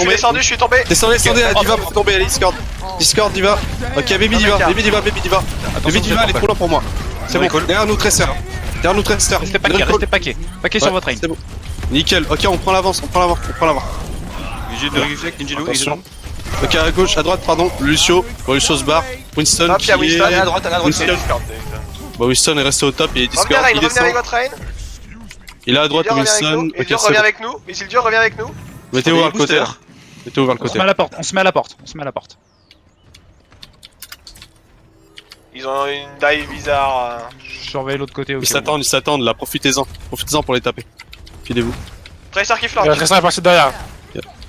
je suis tombé. Descendez, Diva pour tomber, allez, Discord. Discord, Diva. Ok, Baby Diva. Baby Diva, elle est trop loin pour moi. C'est bon, derrière nous, Tracer. Restez paquet. Paquet sur votre aim. C'est bon. Nickel, ok, on prend l'avance. J'ai de reflect, Ninjilo, Attention. Ok, à gauche, à droite, pardon. Lucio se barre. Winston Hop, y'a qui Winston. est... à droite, Winston. Bah, Winston est resté au top, il est Discord. Revenez avec votre rain. Il est à droite, Winston. Isildur revient avec nous. Isildur revient avec nous. Mettez-vous vers le côté. Mettez-vous vers le On se côté. met à la porte. Ils ont une dive bizarre. Je surveille l'autre côté aussi. Ils s'attendent là, profitez-en pour les taper. Filez-vous. Tracer qui flanque. Tracer est passé derrière.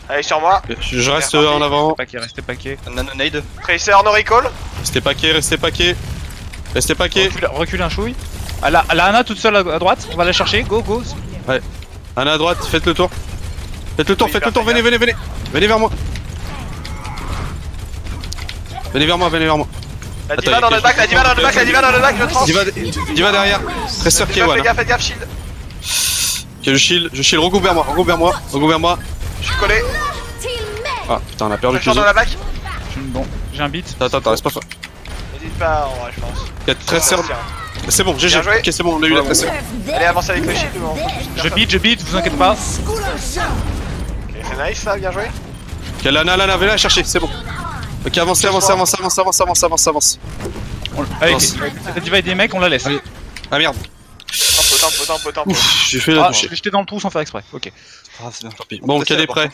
Allez sur moi. Je reste en avant. Restez paquet. Nanonade. Tracer no recall. Restez paquet. Recule un chouille. La Ana toute seule à droite, on va la chercher, go. Anna à droite, faites le tour, venez vers moi. Venez vers moi. La diva dans le bac, je trans. Diva derrière, Tracer qui est one. Fais gaffe, shield. Ok, je shield, regroupe vers moi. Je suis collé. Ah putain, on a perdu Je change dans la bac. Bon, j'ai un beat. Attends, laisse pas faire. N'hésite pas, en vrai, je pense. Ok, Tracer. C'est bon, GG. Bien joué. Ok, c'est bon, on a eu la Tracer. Allez, avance avec le shield ou on focus une Je personne. beat, vous inquiétez pas. Ok, c'est nice ça, bien joué. Ok, Lana, venez la chercher, c'est bon. Ok, avancez. Allez, la diva et des mecs, on la laisse. Ah merde. Tempo. Ouf, j'ai fait la toucher. J'étais dans le trou sans faire exprès, ok. Ah, c'est bien. Bon, quel est prêt?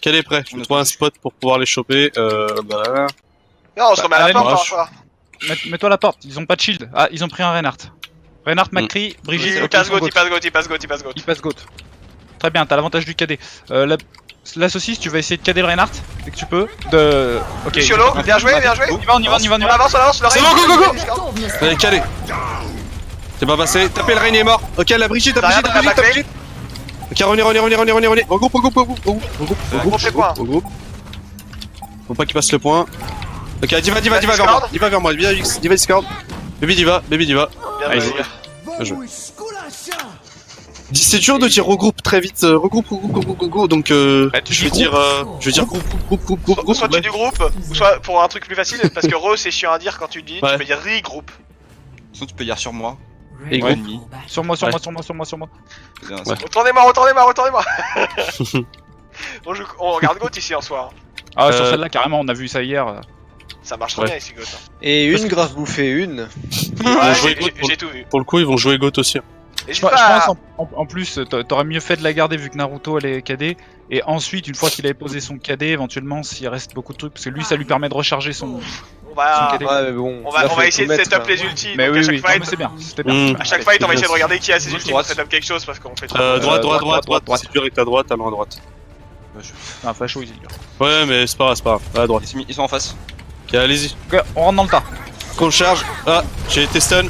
Je trouve un spot pour pouvoir les choper. Voilà. Non, on se remet à la allez, porte, non, hein, je- quoi. Mets-toi à la porte, ils ont pas de shield. Ah, ils ont pris un Reinhardt. Reinhardt, McCree, Brigitte, Il ok, passe ils sont goat, il passe goat. Il passe GOAT. Très bien, t'as l'avantage du KD. La saucisse, tu vas essayer de KD le Reinhardt dès que tu peux. Ok. Luciolo, bien joué. On y va. On avance, le C'est raid. bon, go. Allez, calé. C'est pas passé. Tapez le Rain est mort. Ok, la Brigitte. Ok, revenez. Regroupe. Faut pas qu'il passe le point. Ok, Diva vers moi. Diva vers moi. Diva Discord. Baby Diva. Bien Allez, joué. Bien joué. C'est dur de dire regroupe très vite. Regroupe. Donc, je vais dire groupe. Soit tu du groupe, ou soit pour un truc plus facile, parce que re c'est chiant à dire quand tu dis, Ouais. tu peux dire regroupe. Sinon, tu peux dire sur moi. Et Ouais. groupe. Sur moi. Bien, Ouais. Retournez-moi. On regarde Goat ici en soi. Ah, sur celle-là, carrément, on a vu ça hier. Ça marche très Ouais. bien ici, Goat. Et une grave bouffée, une. Ouais, jouer Goat j'ai tout vu. Pour le coup, ils vont jouer GOAT aussi. Et Je pense en plus, t'aurais mieux fait de la garder vu que Naruto elle est KD. Et ensuite, une fois qu'il avait posé son KD, éventuellement, s'il reste beaucoup de trucs, parce que lui, ça lui permet de recharger son On va, son KD. Ouais, mais bon. on va essayer de setup les ultis. Mais donc oui, à chaque oui, non, fight, mais c'est bien, c'était bien. à chaque fight, on va essayer de regarder qui a ses ultis pour Droite. setup quelque chose parce qu'on fait trop. Droite. C'est dur avec ta droite, allons à droite. C'est un facho, il est dur. Ouais, mais c'est pas grave. À droite. Ils sont en face. Ok, allez-y. Ok, on rentre dans le tas. Qu'on charge. Ah, j'ai été stun.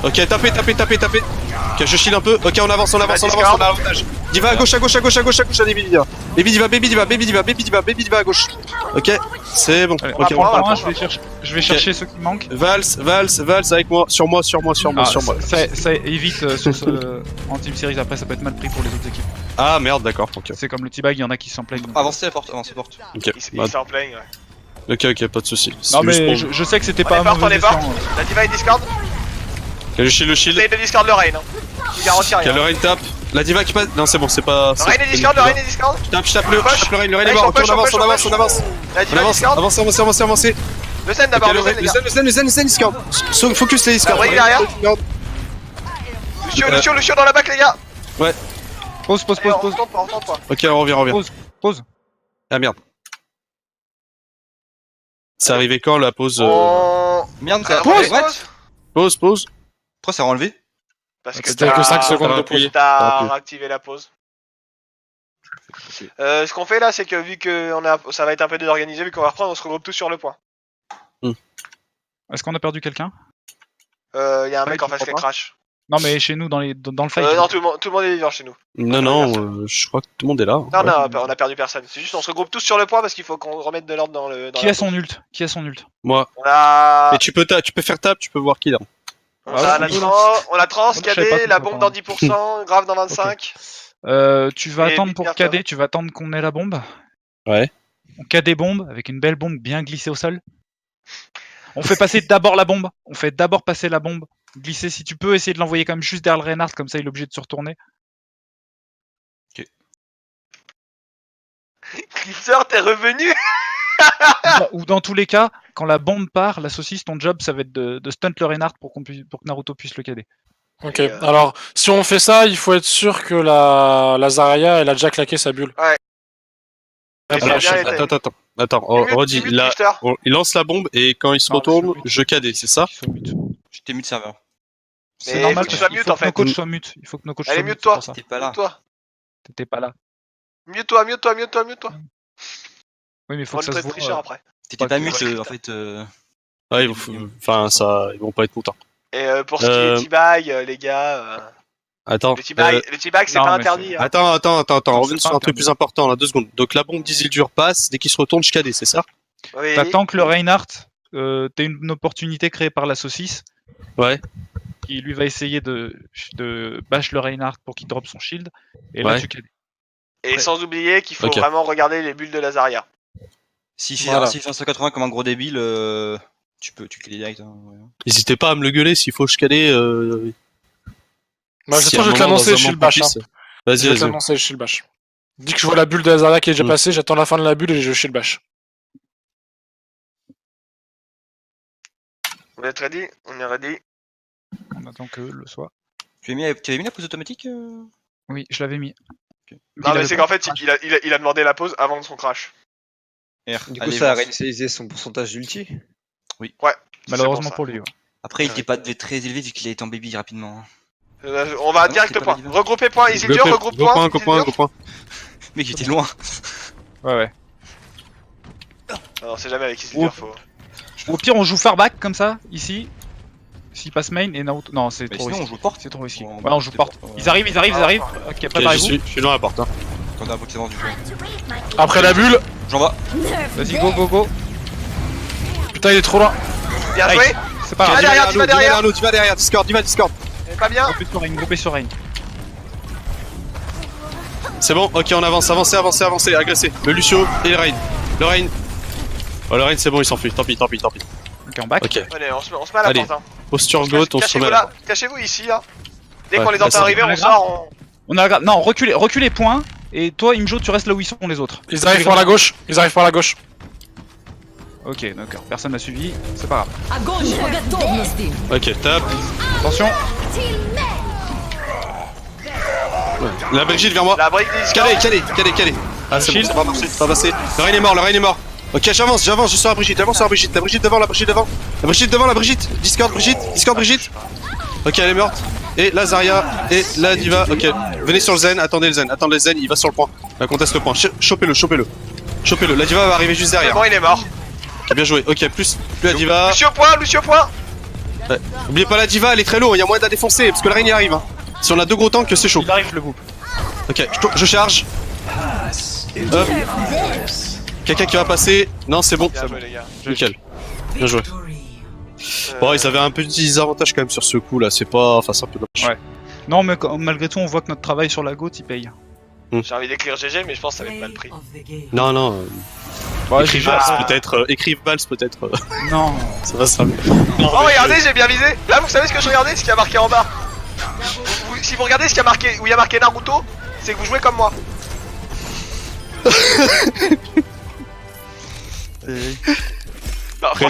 Ok, tapez. Ok, je shield un peu. Ok, on avance, on a l'avantage. Diva à gauche, à Baby Diva à gauche. Ok, c'est bon. Allez, Ok, on va on prendre un, je vais chercher ceux qui manquent. Vals avec moi. Sur moi. Ça évite sur ce en Team Series, après ça peut être mal pris pour les autres équipes. Ah merde, d'accord. Ok. C'est comme le T-Bag, il y en a qui s'en plaignent. Avancez la porte. Ok, Il s'en plaigne, ouais. ok, pas de soucis. C'est Non juste mais pour- je sais que c'était On pas est un porte, mauvais on est escient. La diva est Discord. Ok, le shield. Essayez de Discord le rain. Il garantit Ok, rien. le Rain tape. La Diva qui passe. Non, c'est bon, c'est pas. Le rain est Discord, le rain est Discord. Je tape le Rain est Allez, mort. on Ok, on push. avance. La On diva avance, Discord. avancez. Le zen Ok, d'abord, le zen les gars. le zen Discord. Focus les Discord. La Rain derrière. Lucio dans la back les gars. Pause. Allez, on tente pas. Ok, on revient. Pause. Ah merde. C'est arrivé quand la pause Merde, Ah, pause. pause. Pause. Pourquoi ça a enlevé? Parce que C'était que 5 secondes de t'as pouille. t'as réactivé la pause. Ce qu'on fait là, c'est que vu que ça va être un peu désorganisé, vu qu'on va reprendre, on se regroupe tous sur le point. Est-ce qu'on a perdu quelqu'un? Y a un mec en face qui a crash. Non mais chez nous dans le fight. Non, tout le monde est vivant chez nous. Non, je crois que tout le monde est là. Non, on a perdu personne. C'est juste on se regroupe tous sur le point parce qu'il faut qu'on remette de l'ordre dans le. Qui a son ult? Moi. On a. Et tu peux faire tap, tu peux voir qui là. On a Trans, Je savais pas KD, qu'on la pouvait bombe pas. dans 10%, grave dans 25. Tu vas Et attendre pour Victor, KD, tu vas attendre qu'on ait la bombe. Ouais. on KD bombe avec une belle bombe bien glissée au sol. On fait passer d'abord la bombe. On fait d'abord passer la bombe. Glisser si tu peux, essayer de l'envoyer quand même juste derrière le Reinhardt, comme ça il est obligé de se retourner. Clipser, t'es revenu. Ou dans tous les cas, quand la bombe part, la saucisse, ton job ça va être de stunt le Reinhardt pour que Naruto puisse le KD. Ok, alors si on fait ça, il faut être sûr que la Zarya, elle a déjà claqué sa bulle. Ouais. Alors, bien été. attends, redis, là, il lance la bombe et quand il se Non, retourne, je je KD, c'est ça? Qu'il soit mute. J'étais mute serveur. C'est Mais normal faut que tu parce sois qu'il mute, faut en que nos fait. coachs soient mute. Il faut que nos coachs Allez, soient mute. mute-toi. c'est pour ça. T'es pas là. Mute-toi. T'étais pas là. Mute-toi. Oui, mais il faut On que ça le se traite tricheur voit. après. T'étais pas Ok, mute ouais. en fait. Ouais, enfin, ça, ils vont pas être contents. Et pour ce qui est teabag, les gars, Attends, le teabag c'est non, pas mais interdit. Hein. attends, Non, revenons c'est sur pas un truc interdit. plus important, là, 2 secondes. Donc la bombe d'Isildur passe, dès qu'il se retourne, je KD, c'est ça? Oui. T'attends que le Reinhardt, t'aies une opportunité créée par la saucisse, Ouais. qui lui va essayer de bash le Reinhardt pour qu'il drop son shield, et là Ouais. tu KD. Et sans oublier qu'il faut Ok. vraiment regarder les bulles de la Zarya. Si Voilà. je fais un 180 comme un gros débile, tu cliques direct. Hein, ouais. N'hésitez pas à me le gueuler s'il faut que je KD. Bah, si je à un vais te moment, l'annoncer, dans un je suis le monde bash. propice- Je Vas-y, vais te vas-y. l'annoncer, je suis le bash. Dès que je vois la bulle de la Zarya qui est déjà Mm. passée, j'attends la fin de la bulle et je suis le bash. Vous êtes ready? On est ready. On attend que le soit. Tu avais mis la pause automatique Oui, je l'avais mis. Ok. Mais Non il mais avait c'est pas qu'en de fait crash. il a demandé la pause avant son crash. R. Du coup, Allez, ça a avance. réinitialisé son pourcentage d'ulti. Malheureusement ça. pour lui. Ouais. Après, il Ouais. était pas très élevé vu qu'il a été en baby rapidement. On va non, direct c'était point. pas la diva. Regroupez point. Isildur, regroupe point. Gros point. Mec, j'étais loin. Ouais. Non, c'est jamais avec Isildur, faut. Au pire, on joue farback comme ça, ici. S'il passe main et Naruto. Non, c'est Mais trop sinon, on risqué. joue porte. C'est trop risqué. Bon, Ouais, on joue c'est porte. pas- ouais. Ils arrivent. Ok, Ok, préparez-vous. je suis dans la porte. Hein. Quand t'as un Pokémon du coup. Après la bulle, J'envoie. Vas-y, go. putain, il est trop loin. Bien Nice. joué. C'est pas Tu vas grave. derrière, tu vas derrière. Tu vas derrière, Discord. C'est pas bien. Groupé sur Rain. C'est bon, ok, on avance, avancez, agressez. Le Lucio et le Rain. Oh, le Rain, c'est bon, il s'enfuit. Tant pis. Ok, en back. Ok, Allez, on se met à la Allez. porte. Hein. posture goat, on se Cachez-vous remet là. là. Cachez-vous ici là. Dès Ouais, qu'on les là, entend c'est arriver, bon. on sort. On a non, reculez point. Et toi, Imjo, tu restes là où ils sont les autres. Ils arrivent par la gauche. Ok, d'accord. Personne n'a suivi. C'est pas grave. Огонь по готовности! Ok, tape. Attention. La Brigitte, vers moi. La brique des Calé. Ah, c'est bon, Shield. ça va marcher, ça va passer. Le Rain est mort. Ok, j'avance, je suis sur la Brigitte, La Brigitte devant. La Brigitte. Discord, Brigitte. Ok, elle est morte. Et la Zarya et la Diva. Ok, venez sur le Zen, attendez le Zen, il va sur le point. La conteste le point. Chopez-le. La Diva va arriver juste C'est derrière. bon, il est mort. Ok, bien joué. Ok, plus la Diva. Lucio point. Oubliez pas la Diva, elle est très lourde, il y a moyen de la défoncer parce que le Rain y arrive. Hein. Si on a 2 gros tanks, c'est chaud. Il arrive le groupe. Ok, je charge. Hop. Quelqu'un qui va passer. Non, c'est bon. Bien joué les gars. Nickel. Bien joué. Bon, ils avaient un petit avantage quand même sur ce coup là, c'est pas. Enfin, c'est un peu dommage. Ouais. Non, mais malgré tout, on voit que notre travail sur la GOAT, il paye. J'ai envie d'écrire GG, mais je pense que ça va être mal pris. Non. Ouais, Écrive j'ai- Vals peut-être. Écrive Vals peut-être. Non. Ça va, ça va. Oh, regardez, j'ai bien visé. Là, vous savez ce que je regardais, ce qu'il y a marqué en bas. Si vous regardez ce qu'il y a marqué, où il y a marqué Naruto, c'est que vous jouez comme moi. Non, franchement.